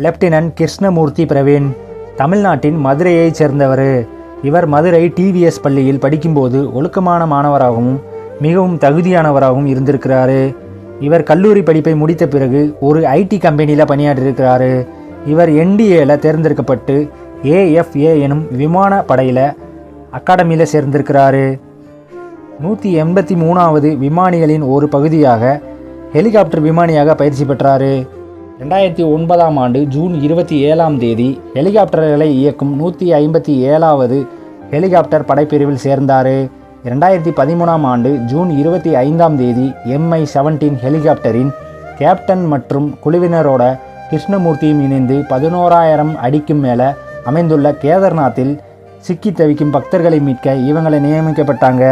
Lieutenant Krishnamurthy Praveen தமிழ்நாட்டின் மதுரையைச் சேர்ந்தவர். இவர் மதுரை டிவிஎஸ் பள்ளியில் படிக்கும்போது ஒழுக்கமான மாணவராகவும் மிகவும் தகுதியானவராகவும் இருந்திருக்கிறாரு. இவர் கல்லூரி படிப்பை முடித்த பிறகு ஒரு ஐடி கம்பெனியில் பணியாற்றிருக்கிறாரு. இவர் என்டிஏல தேர்ந்தெடுக்கப்பட்டு ஏஎஃப்ஏ எனும் விமான படையில் அகாடமியில் சேர்ந்திருக்கிறாரு. 183வது விமானிகளின் ஒரு பகுதியாக ஹெலிகாப்டர் விமானியாக பயிற்சி பெற்றார். 2009ஆம் ஆண்டு ஜூன் 27ஆம் தேதி ஹெலிகாப்டர்களை இயக்கும் 157வது ஹெலிகாப்டர் படைப்பிரிவில் சேர்ந்தார். 2013ஆம் ஆண்டு ஜூன் 25ஆம் தேதி MI-17 ஹெலிகாப்டரின் கேப்டன் மற்றும் குழுவினரோட கிருஷ்ணமூர்த்தியும் இணைந்து 11,000 அடிக்கும் மேலே அமைந்துள்ள கேதார்நாத்தில் சிக்கி தவிக்கும் பக்தர்களை மீட்க இவங்களை நியமிக்கப்பட்டாங்க.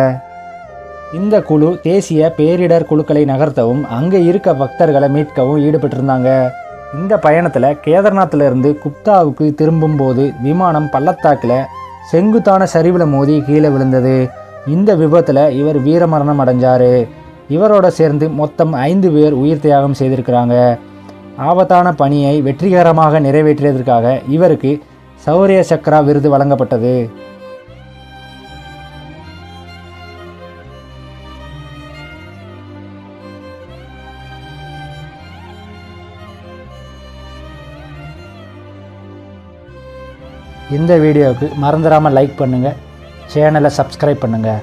இந்த குழு தேசிய பேரிடர் குழுக்களை நகர்த்தவும் அங்கே இருக்க பக்தர்களை மீட்கவும் ஈடுபட்டிருந்தாங்க. இந்த பயணத்தில் கேதார்நாத்திலிருந்து குப்தாவுக்கு திரும்பும்போது விமானம் பள்ளத்தாக்கில் செங்குத்தான சரிவில் மோதி கீழே விழுந்தது. இந்த விபத்தில் இவர் வீரமரணம் அடைஞ்சார். இவரோட சேர்ந்து மொத்தம் 5 பேர் உயிர் தியாகம் செய்திருக்கிறாங்க. ஆபத்தான பணியை வெற்றிகரமாக நிறைவேற்றியதற்காக இவருக்கு சௌரிய சக்ரா விருது வழங்கப்பட்டது. இந்த வீடியோவுக்கு மறந்துடாமல் லைக் பண்ணுங்கள், சேனலை சப்ஸ்கிரைப் பண்ணுங்கள்.